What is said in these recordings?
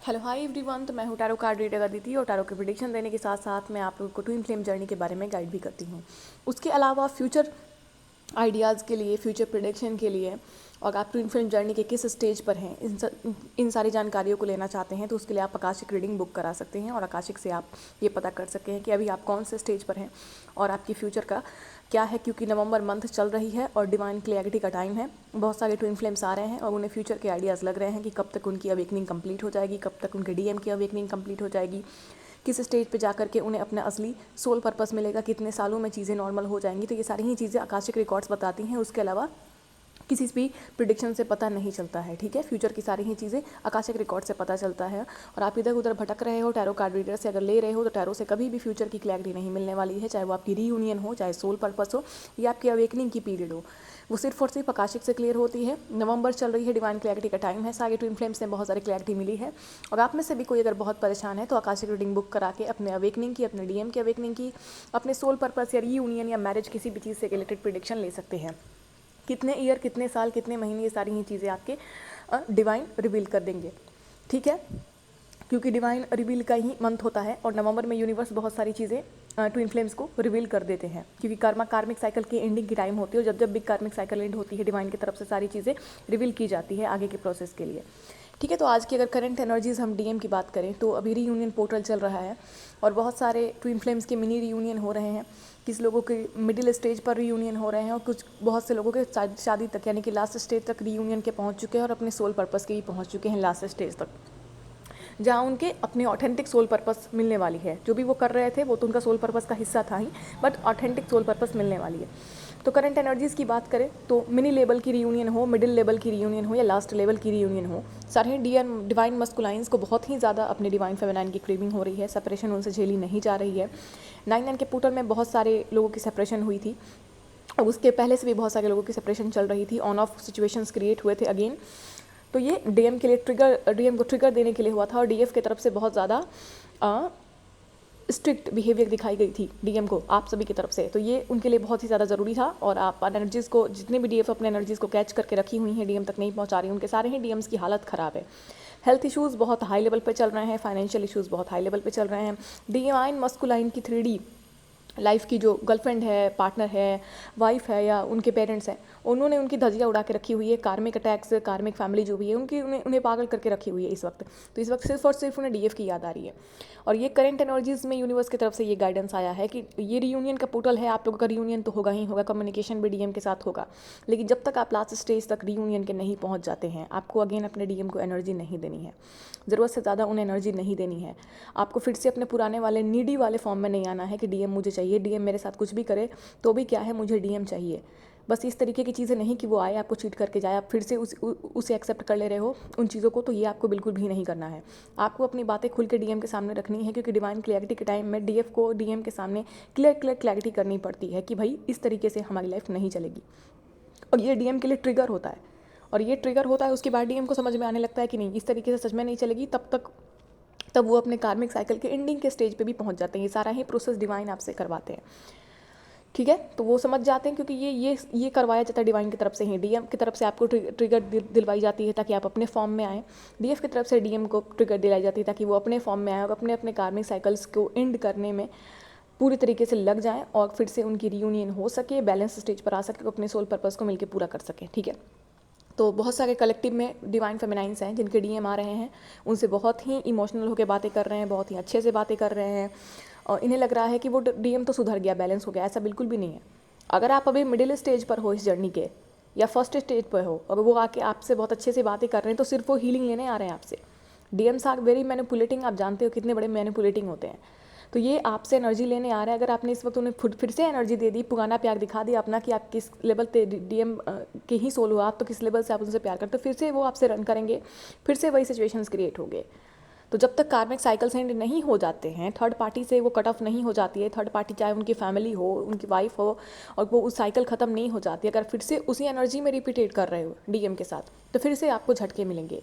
Hello hi everyone. तो मैं हूँ टैरो कार्ड रीडर अदिति और टैरो के प्रेडिक्शन देने के साथ साथ मैं आप लोगों को ट्विन फ्लेम जर्नी के बारे में गाइड भी करती हूँ। उसके अलावा फ्यूचर आइडियाज़ के लिए, फ्यूचर प्रेडिक्शन के लिए और आप ट्विन फ्लेम जर्नी के किस स्टेज पर हैं, इन सारी जानकारियों को लेना चाहते हैं तो उसके लिए आप आकाशिक रीडिंग बुक करा सकते हैं और आकाशिक से आप ये पता कर सकते हैं कि अभी आप कौन से स्टेज पर हैं और आपकी फ्यूचर का क्या है। क्योंकि नवंबर मंथ चल रही है और डिवाइन क्लैरिटी का टाइम है। बहुत सारे ट्विन फ्लेम्स आ रहे हैं और उन्हें फ्यूचर के आइडियाज़ लग रहे हैं कि कब तक उनकी अवेकनिंग कंप्लीट हो जाएगी, कब तक उनके डीएम की अवेकनिंग कंप्लीट हो जाएगी, किस स्टेज पे जाकर के उन्हें अपना असली सोल पर्पस मिलेगा, कितने सालों में चीज़ें नॉर्मल हो जाएंगी। तो ये सारी ही चीज़ें आकाशिक रिकॉर्ड्स बताती हैं। उसके अलावा किसी भी प्रिडिक्शन से पता नहीं चलता है। ठीक है, फ्यूचर की सारी ही चीज़ें आकाशिक रिकॉर्ड से पता चलता है। और आप इधर उधर भटक रहे हो, टैरो कार्ड रीडर से अगर ले रहे हो तो टैरो से कभी भी फ्यूचर की क्लैरिटी नहीं मिलने वाली है। चाहे वो आपकी रीयूनियन हो, चाहे सोल पर्पस हो या आपकी अवेकनिंग की पीरियड हो, वो सिर्फ और सिर्फ आकाशिक से क्लियर होती है। नवंबर चल रही है, डिवाइन क्लैरिटी का टाइम है। सारे ट्विन फ्लेम्स में बहुत सारी क्लैरिटी मिली है और आप में से भी कोई अगर बहुत परेशान है तो आकाशिक रीडिंग बुक करा के अपने अवेकनिंग की, अपने डीएम की अवेकनिंग की, अपने सोल पर्पस या रीयूनियन या मैरिज किसी भी चीज़ से रिलेटेड प्रिडिक्शन ले सकते हैं। कितने ईयर, कितने साल, कितने महीने, ये सारी ही चीज़ें आपके डिवाइन रिवील कर देंगे। ठीक है, क्योंकि डिवाइन रिवील का ही मंथ होता है और नवंबर में यूनिवर्स बहुत सारी चीज़ें ट्विन फ्लेम्स को रिवील कर देते हैं। क्योंकि कार्मिक साइकिल की एंडिंग की टाइम होती है और जब जब भी कार्मिक साइकिल एंड होती है डिवाइन की तरफ से सारी चीज़ें रिवील की जाती है आगे के प्रोसेस के लिए। ठीक है, तो आज की अगर करंट एनर्जीज हम डीएम की बात करें तो अभी रीयूनियन पोर्टल चल रहा है और बहुत सारे ट्विन फ्लेम्स के मिनी रीयूनियन हो रहे हैं। किस लोगों के मिडिल स्टेज पर रीयूनियन हो रहे हैं और कुछ बहुत से लोगों के शादी तक यानी कि लास्ट स्टेज तक रीयूनियन के पहुंच चुके हैं और अपने सोल पर्पस के भी पहुंच चुके हैं लास्ट स्टेज तक, जहाँ उनके अपने ऑथेंटिक सोल पर्पस मिलने वाली है। जो भी वो कर रहे थे वो तो उनका सोल पर्पस का हिस्सा था ही, बट ऑथेंटिक सोल पर्पस मिलने वाली है। तो करंट एनर्जीज़ की बात करें तो मिनी लेवल की रीयूनियन हो, मिडिल लेवल की रीयूनियन हो या लास्ट लेवल की रीयूनियन हो, सारे डिवाइन मस्कुलाइंस को बहुत ही ज़्यादा अपने डिवाइन फेमिनाइन की क्रेविंग हो रही है। सेपरेशन उनसे झेली नहीं जा रही है। 9 के पोर्टल में बहुत सारे लोगों की सेपरेशन हुई थी और उसके पहले से भी बहुत सारे लोगों की सेपरेशन चल रही थी। ऑन ऑफ सिचुएशंस क्रिएट हुए थे अगेन। तो ये डीएम के लिए डीएम को ट्रिगर देने के लिए हुआ था और डीएफ की तरफ से बहुत ज़्यादा स्ट्रिक्ट बिहेवियर दिखाई गई थी डीएम को आप सभी की तरफ से। तो ये उनके लिए बहुत ही ज़्यादा ज़रूरी था और आप एनर्जीज़ को, जितने भी डीएफ अपने एनर्जीज़ को कैच करके रखी हुई हैं डीएम तक नहीं पहुंचा रही, उनके सारे ही डीएम्स की हालत ख़राब है। हेल्थ इश्यूज़ बहुत हाई लेवल पे चल रहे हैं, फाइनेंशियल इश्यूज़ बहुत हाई लेवल पे चल रहे हैं। डिवाइन मस्कुलाइन की 3D लाइफ की जो गर्लफ्रेंड है, पार्टनर है, वाइफ है या उनके पेरेंट्स हैं, उन्होंने उनकी धज्जियाँ उड़ा के रखी हुई है। कार्मिक अटैक्स, कार्मिक फैमिली जो भी है उनकी उन्हें पागल करके रखी हुई है इस वक्त। तो इस वक्त सिर्फ और सिर्फ उन्हें डीएफ की याद आ रही है और ये करंट एनर्जीज़ में यूनिवर्स की तरफ से ये गाइडेंस आया है कि ये रीयूनियन का पोर्टल है। आप लोगों का रीयूनियन तो होगा ही होगा, कम्युनिकेशन भी डीएम के साथ होगा, लेकिन जब तक आप लास्ट स्टेज तक रीयूनियन के नहीं पहुँच जाते हैं आपको अगेन अपने डीएम को एनर्जी नहीं देनी है, ज़रूरत से ज़्यादा उन्हें एनर्जी नहीं देनी है। आपको फिर से अपने पुराने वाले नीडी वाले फॉर्म में नहीं आना है कि डीएम मुझे चाहिए, डीएम मेरे साथ कुछ भी करे तो भी क्या है, मुझे डीएम चाहिए। बस इस तरीके की चीज़ें नहीं कि वो आए आपको चीट करके जाए, आप फिर से उसे एक्सेप्ट कर ले रहे हो उन चीज़ों को। तो ये आपको बिल्कुल भी नहीं करना है। आपको अपनी बातें खुल के डीएम के सामने रखनी है क्योंकि डिवाइन क्लैरिटी के टाइम में डीएफ को डीएम के सामने क्लैरिटी करनी पड़ती है कि भाई इस तरीके से हमारी लाइफ नहीं चलेगी। और ये डीएम के लिए ट्रिगर होता है और ये ट्रिगर होता है उसके बाद डीएम को समझ में आने लगता है कि नहीं इस तरीके से सच में नहीं चलेगी। तब वो अपने कार्मिक साइकिल के एंडिंग के स्टेज पे भी पहुंच जाते हैं। ये सारा ही प्रोसेस डिवाइन आपसे करवाते हैं। ठीक है, तो वो समझ जाते हैं क्योंकि ये करवाया जाता है डिवाइन की तरफ से ही। डीएम की तरफ से आपको ट्रिगर दिलवाई जाती है ताकि आप अपने फॉर्म में आएँ। डीएफ की तरफ से डीएम को ट्रिगर दिलाई जाती है ताकि वो अपने फॉर्म में आए और अपने अपने कार्मिक साइकिल्स को एंड करने में पूरी तरीके से लग जाएँ और फिर से उनकी रीयूनियन हो सके, बैलेंस स्टेज पर आ सके, अपने सोल पर्पस को मिलकर पूरा कर सकें। ठीक है, तो बहुत सारे कलेक्टिव में डिवाइन फेमिनाइंस हैं जिनके डीएम आ रहे हैं, उनसे बहुत ही इमोशनल होकर बातें कर रहे हैं, बहुत ही अच्छे से बातें कर रहे हैं और इन्हें लग रहा है कि वो डीएम तो सुधर गया, बैलेंस हो गया। ऐसा बिल्कुल भी नहीं है। अगर आप अभी मिडिल स्टेज पर हो इस जर्नी के या फर्स्ट स्टेज पर हो, अगर वो आके आपसे बहुत अच्छे से बातें कर रहे हैं तो सिर्फ वो हीलिंग लेने आ रहे हैं आपसे। डीएम्स आर वेरी मैनिपुलेटिंग, आप जानते हो कितने बड़े मैनिपुलेटिंग होते हैं। तो ये आपसे एनर्जी लेने आ रहा है। अगर आपने इस वक्त उन्हें फिर से एनर्जी दे दी, पुराना प्यार दिखा दिया अपना कि आप किस लेवल पे डीएम के ही सोल हो आप, तो किस लेवल से आप उनसे प्यार करते हो, फिर से वो आपसे रन करेंगे, फिर से वही सिचुएशंस क्रिएट होंगे। तो जब तक कार्मिक साइकिल्स एंड नहीं हो जाते हैं, थर्ड पार्टी से वो कट ऑफ नहीं हो जाती है, थर्ड पार्टी चाहे उनकी फैमिली हो, उनकी वाइफ हो, और वो उस साइकिल ख़त्म नहीं हो जाती, अगर फिर से उसी एनर्जी में रिपीटेट कर रहे हो डीएम के साथ, तो फिर से आपको झटके मिलेंगे।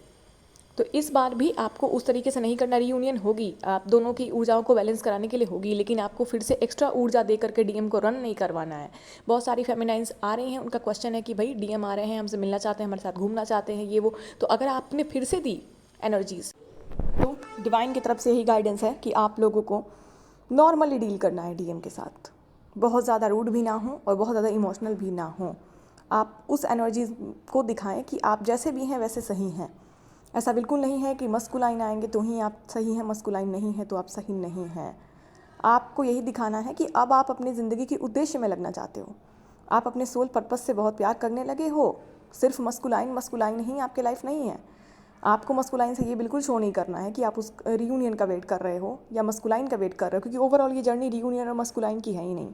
तो इस बार भी आपको उस तरीके से नहीं करना। रीयूनियन होगी, आप दोनों की ऊर्जाओं को बैलेंस कराने के लिए होगी, लेकिन आपको फिर से एक्स्ट्रा ऊर्जा दे करके डीएम को रन नहीं करवाना है। बहुत सारी फेमिनाइंस आ रही हैं, उनका क्वेश्चन है कि भाई डीएम आ रहे हैं, हमसे मिलना चाहते हैं, हमारे साथ घूमना चाहते हैं, ये वो। तो अगर आपने फिर से दी एनर्जीज़ तो डिवाइन की तरफ से ही गाइडेंस है कि आप लोगों को नॉर्मली डील करना है डीएम के साथ। बहुत ज़्यादा रूड भी ना हो और बहुत ज़्यादा इमोशनल भी ना हो। आप उस एनर्जीज़ को दिखाएं कि आप जैसे भी हैं वैसे सही हैं। ऐसा बिल्कुल नहीं है कि मस्कुलाइन आएंगे तो ही आप सही हैं, मस्कुलाइन नहीं है तो आप सही नहीं हैं। आपको यही दिखाना है कि अब आप अपनी ज़िंदगी के उद्देश्य में लगना चाहते हो। आप अपने सोल पर्पस से बहुत प्यार करने लगे हो। सिर्फ मस्कुलाइन ही आपके लाइफ नहीं है। आपको मस्कुलाइन से ये बिल्कुल शो नहीं करना है कि आप उस रियूनियन का वेट कर रहे हो या मस्कुलाइन का वेट कर रहे हो, क्योंकि ओवरऑल ये जर्नी रियूनियन और मस्कुलाइन की है ही नहीं।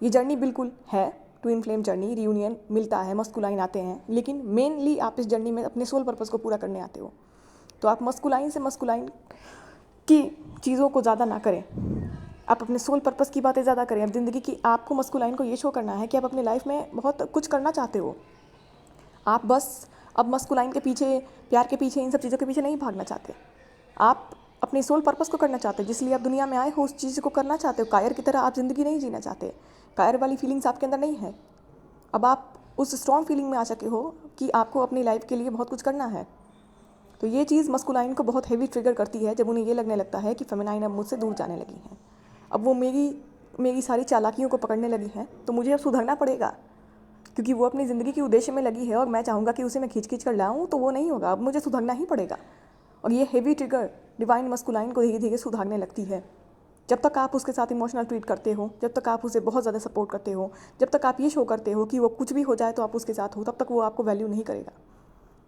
ये जर्नी बिल्कुल है ट्विन फ्लेम जर्नी, रियूनियन मिलता है, मस्कुलाइन आते हैं, लेकिन मेनली आप इस जर्नी में अपने सोल पर्पस को पूरा करने आते हो। तो आप मस्कुलाइन से मस्कुलाइन की चीज़ों को ज़्यादा ना करें, आप अपने सोल पर्पस की बातें ज़्यादा करें। अब ज़िंदगी की आपको मस्कुलाइन को ये शो करना है कि आप अपनी लाइफ में बहुत कुछ करना चाहते हो। आप बस अब मस्कुलाइन के पीछे, प्यार के पीछे, इन सब चीज़ों के पीछे नहीं भागना चाहते। आप अपने सोल पर्पस को करना चाहते हो, जिसलिए आप दुनिया में आए हो उस चीज़ को करना चाहते हो। कायर की तरह आप ज़िंदगी नहीं जीना चाहते। कायर वाली फीलिंग्स आपके अंदर नहीं है। अब आप उस स्ट्रॉन्ग फीलिंग में आ चुके हो कि आपको अपनी लाइफ के लिए बहुत कुछ करना है। तो ये चीज़ मस्कुलाइन को बहुत हेवी ट्रिगर करती है जब उन्हें ये लगने लगता है कि फेमिनाइन अब मुझसे दूर जाने लगी हैं। अब वो मेरी सारी चालाकियों को पकड़ने लगी हैं, तो मुझे अब सुधरना पड़ेगा, क्योंकि वो अपनी ज़िंदगी के उद्देश्य में लगी है और मैं चाहूँगा कि उसे मैं खींच कर लाऊँ, तो वो नहीं होगा। अब मुझे सुधरना ही पड़ेगा। और ये हेवी ट्रिगर डिवाइन मस्कुलाइन को धीरे धीरे सुधारने लगती है। जब तक आप उसके साथ इमोशनल ट्रीट करते हो, जब तक आप उसे बहुत ज़्यादा सपोर्ट करते हो, जब तक आप ये शो करते हो कि वो कुछ भी हो जाए तो आप उसके साथ हो, तब तक वो आपको वैल्यू नहीं करेगा।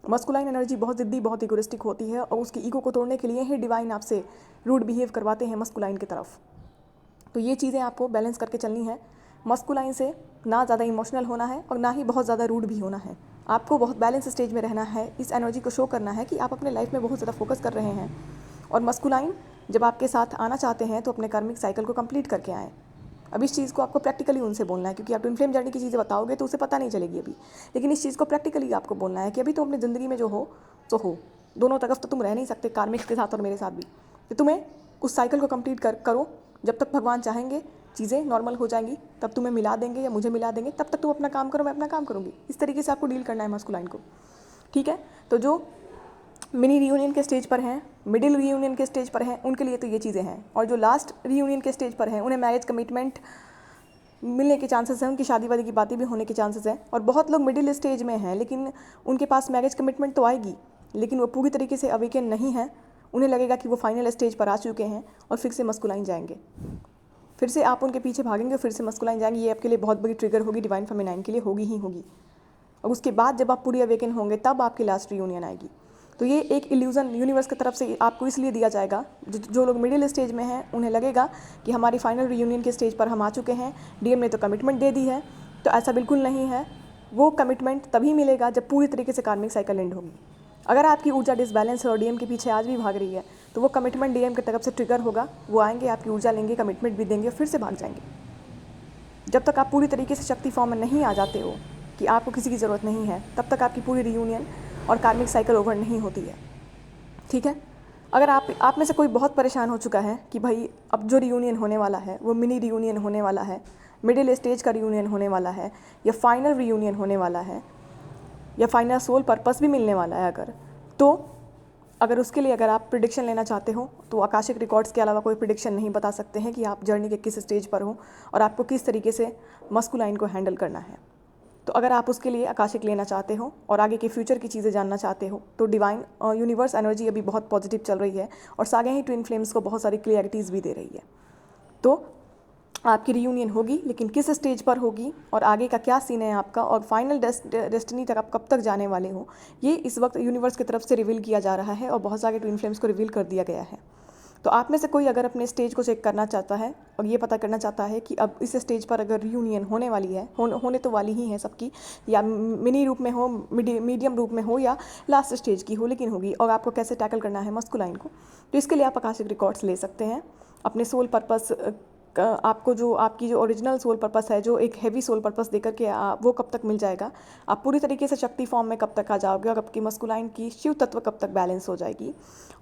मस्कुलाइन एनर्जी बहुत ज़िद्दी, बहुत इगोइस्टिक होती है और उसकी ईगो को तोड़ने के लिए ही डिवाइन आपसे रूड बिहेव करवाते हैं मस्कुलाइन की तरफ। तो ये चीज़ें आपको बैलेंस करके चलनी है। मस्कुलाइन से ना ज़्यादा इमोशनल होना है और ना ही बहुत ज़्यादा रूड भी होना है। आपको बहुत बैलेंस स्टेज में रहना है। इस एनर्जी को शो करना है कि आप अपने लाइफ में बहुत ज़्यादा फोकस कर रहे हैं। और मस्कुलाइन जब आपके साथ आना चाहते हैं तो अपने कार्मिक साइकिल को कंप्लीट करके आएँ। अब इस चीज़ को आपको प्रैक्टिकली उनसे बोलना है, क्योंकि आप ट्विन फ्लेम जर्नी की चीज़ें बताओगे तो उसे पता नहीं चलेगी अभी। लेकिन इस चीज़ को प्रैक्टिकली आपको बोलना है कि अभी तो अपनी ज़िंदगी में जो हो तो हो, दोनों तरफ तो तुम रह नहीं सकते, कार्मिक के साथ और मेरे साथ भी। तो तुम्हें उस साइकिल को कंप्लीट करो। जब तक भगवान चाहेंगे चीज़ें नॉर्मल हो जाएंगी, तब तुम्हें मिला देंगे या मुझे मिला देंगे। तब तक तुम अपना काम करो, मैं अपना काम करूँगी। इस तरीके से आपको डील करना है मस्कुलाइन को, ठीक है। तो जो मिनी रियूनियन के स्टेज पर हैं, मिडिल रियूनियन के स्टेज पर हैं, उनके लिए तो ये चीज़ें हैं। और जो लास्ट रियूनियन के स्टेज पर हैं, उन्हें मैरिज कमिटमेंट मिलने के चांसेस हैं, उनकी शादी वादी की बातें भी होने के चांसेस हैं। और बहुत लोग मिडिल स्टेज में हैं, लेकिन उनके पास मैरिज कमिटमेंट तो आएगी, लेकिन वो पूरी तरीके से अवेकन नहीं है। उन्हें लगेगा कि वो फाइनल स्टेज पर आ चुके हैं और फिर से मस्कुलाइन जाएंगे, फिर से आप उनके पीछे भागेंगे, फिर से मस्कुलाइन जाएंगे। ये आपके लिए बहुत बड़ी ट्रिगर होगी, डिवाइन फेमिनाइन के लिए होगी ही होगी। और उसके बाद जब आप पूरी अवेकन होंगे तब आपकी लास्ट रियूनियन आएगी। तो ये एक इल्यूज़न यूनिवर्स की तरफ से आपको इसलिए दिया जाएगा। जो लोग मिडिल स्टेज में हैं उन्हें लगेगा कि हमारी फाइनल रियूनियन के स्टेज पर हम आ चुके हैं, डीएम ने तो कमिटमेंट दे दी है। तो ऐसा बिल्कुल नहीं है। वो कमिटमेंट तभी मिलेगा जब पूरी तरीके से कार्मिक साइकिल एंड होगी। अगर आपकी ऊर्जा डिसबैलेंस है और डीएम के पीछे आज भी भाग रही है, तो वो कमिटमेंट डीएम की तरफ से ट्रिगर होगा। वो आएंगे, आपकी ऊर्जा लेंगे, कमिटमेंट भी देंगे, फिर से भाग जाएंगे। जब तक आप पूरी तरीके से शक्ति फॉर्म में नहीं आ जाते हो कि आपको किसी की ज़रूरत नहीं है, तब तक आपकी पूरी रियूनियन और कार्मिक साइकिल ओवर नहीं होती है, ठीक है। अगर आप में से कोई बहुत परेशान हो चुका है कि भाई अब जो रियूनियन होने वाला है वो मिनी रियूनियन होने वाला है, मिडिल स्टेज का रियूनियन होने वाला है, या फाइनल रियूनियन होने वाला है, या फाइनल सोल पर्पस भी मिलने वाला है, अगर उसके लिए अगर आप प्रिडिक्शन लेना चाहते हो तो आकाशिक रिकॉर्ड्स के अलावा कोई प्रिडिक्शन नहीं बता सकते हैं कि आप जर्नी के किस स्टेज पर हो और आपको किस तरीके से मस्कुलाइन को हैंडल करना है। तो अगर आप उसके लिए आकाशिक लेना चाहते हो और आगे के फ्यूचर की चीज़ें जानना चाहते हो तो डिवाइन यूनिवर्स एनर्जी अभी बहुत पॉजिटिव चल रही है और सागे ही ट्विन फ्लेम्स को बहुत सारी क्लियरिटीज़ भी दे रही है। तो आपकी रियूनियन होगी, लेकिन किस स्टेज पर होगी और आगे का क्या सीन है आपका और फाइनल डेस्टिनी तक आप कब तक जाने वाले हो, ये इस वक्त यूनिवर्स की तरफ से रिवील किया जा रहा है और बहुत सारे ट्विन फ्लेम्स को रिवील कर दिया गया है। तो आप में से कोई अगर अपने स्टेज को चेक करना चाहता है और ये पता करना चाहता है कि अब इस स्टेज पर अगर रियूनियन होने वाली है, होने तो वाली ही है सबकी, या मिनी रूप में हो, मीडियम रूप में हो, या लास्ट स्टेज की हो, लेकिन होगी, और आपको कैसे टैकल करना है मस्कुलाइन को, तो इसके लिए आप आकाशिक रिकॉर्ड्स ले सकते हैं। अपने सोल पर्पस आपको जो आपकी जो ओरिजिनल सोल पर्पस है, जो एक हैवी सोल पर्पस देकर के वो कब तक मिल जाएगा, आप पूरी तरीके से शक्ति फॉर्म में कब तक आ जाओगे और आपकी मस्कुलाइन की शिव तत्व कब तक बैलेंस हो जाएगी,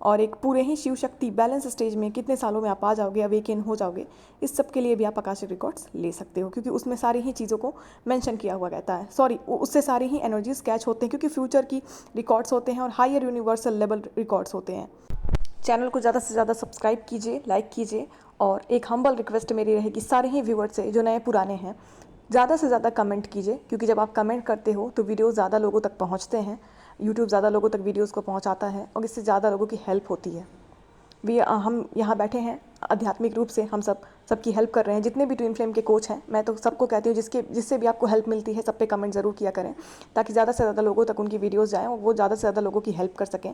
और एक पूरे ही शिव शक्ति बैलेंस स्टेज में कितने सालों में आप आ जाओगे, अवेकन हो जाओगे, इस सब के लिए भी आप आकाशिक रिकॉर्ड्स ले सकते हो, क्योंकि उसमें सारी ही चीज़ों को मेंशन किया हुआ रहता है। उससे सारी ही एनर्जीज कैच होते हैं, क्योंकि फ्यूचर की रिकॉर्ड्स होते हैं और हायर यूनिवर्सल लेवल रिकॉर्ड्स होते हैं। चैनल को ज़्यादा से ज़्यादा सब्सक्राइब कीजिए, लाइक कीजिए, और एक हम्बल रिक्वेस्ट मेरी रहेगी सारे ही व्यूअर्स से जो नए पुराने हैं, ज़्यादा से ज़्यादा कमेंट कीजिए, क्योंकि जब आप कमेंट करते हो तो वीडियो ज़्यादा लोगों तक पहुंचते हैं, यूट्यूब ज़्यादा लोगों तक वीडियोज़ को पहुंचाता है और इससे ज़्यादा लोगों की हेल्प होती है। हम यहाँ बैठे हैं आध्यात्मिक रूप से, हम सबकी हेल्प कर रहे हैं। जितने भी ट्विन फ्लेम के कोच हैं, मैं तो सबको कहती हूँ जिससे भी आपको हेल्प मिलती है सब पे कमेंट ज़रूर किया करें, ताकि ज़्यादा से ज़्यादा लोगों तक उनकी वीडियोज़ जाएँ और वो ज़्यादा से ज़्यादा लोगों की हेल्प कर सकें।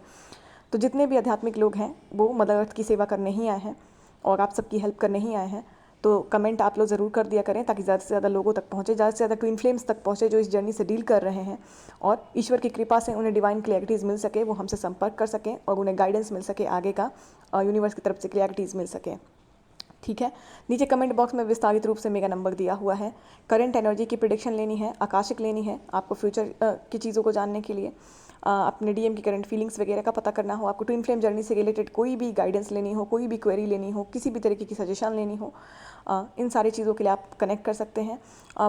तो जितने भी आध्यात्मिक लोग हैं वो मदर अर्थ की सेवा करने ही आए हैं और आप सबकी हेल्प करने ही आए हैं। तो कमेंट आप लोग ज़रूर कर दिया करें, ताकि ज़्यादा से ज़्यादा लोगों तक पहुँचे, ज़्यादा से ज़्यादा ट्विन फ्लेम्स तक पहुँचे जो इस जर्नी से डील कर रहे हैं, और ईश्वर की कृपा से उन्हें डिवाइन क्लैरिटीज़ मिल सके, वो हमसे संपर्क कर सकें और उन्हें गाइडेंस मिल सके आगे का, यूनिवर्स की तरफ से क्लैरिटीज़ मिल सके। ठीक है, नीचे कमेंट बॉक्स में विस्तारित रूप से मेरा नंबर दिया हुआ है। करंट एनर्जी की प्रिडिक्शन लेनी है, आकाशिक लेनी है, आपको फ्यूचर की चीज़ों को जानने के लिए, अपने डीएम की करंट फीलिंग्स वगैरह का पता करना हो, आपको ट्विन फ्लेम जर्नी से रिलेटेड कोई भी गाइडेंस लेनी हो, कोई भी क्वेरी लेनी हो, किसी भी तरीके की सजेशन लेनी हो, इन सारी चीज़ों के लिए आप कनेक्ट कर सकते हैं।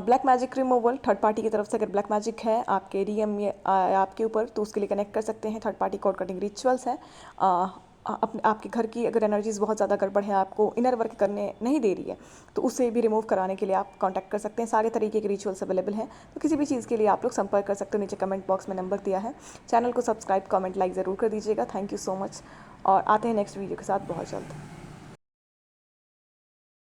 Black magic removal third party की तरफ से, अगर ब्लैक मैजिक है आपके डीएम या आपके ऊपर, तो उसके लिए कनेक्ट कर सकते हैं। Third party cord cutting rituals है, अपने आपके घर की अगर एनर्जीज बहुत ज़्यादा गड़बड़ है, आपको इनर वर्क करने नहीं दे रही है, तो उससे भी रिमूव कराने के लिए आप कांटेक्ट कर सकते हैं। सारे तरीके के रिचुअल्स अवेलेबल हैं, तो किसी भी चीज़ के लिए आप लोग संपर्क कर सकते हो। नीचे कमेंट बॉक्स में नंबर दिया है। चैनल को सब्सक्राइब, कमेंट, लाइक ज़रूर कर दीजिएगा। थैंक यू सो मच, और आते हैं नेक्स्ट वीडियो के साथ बहुत जल्द।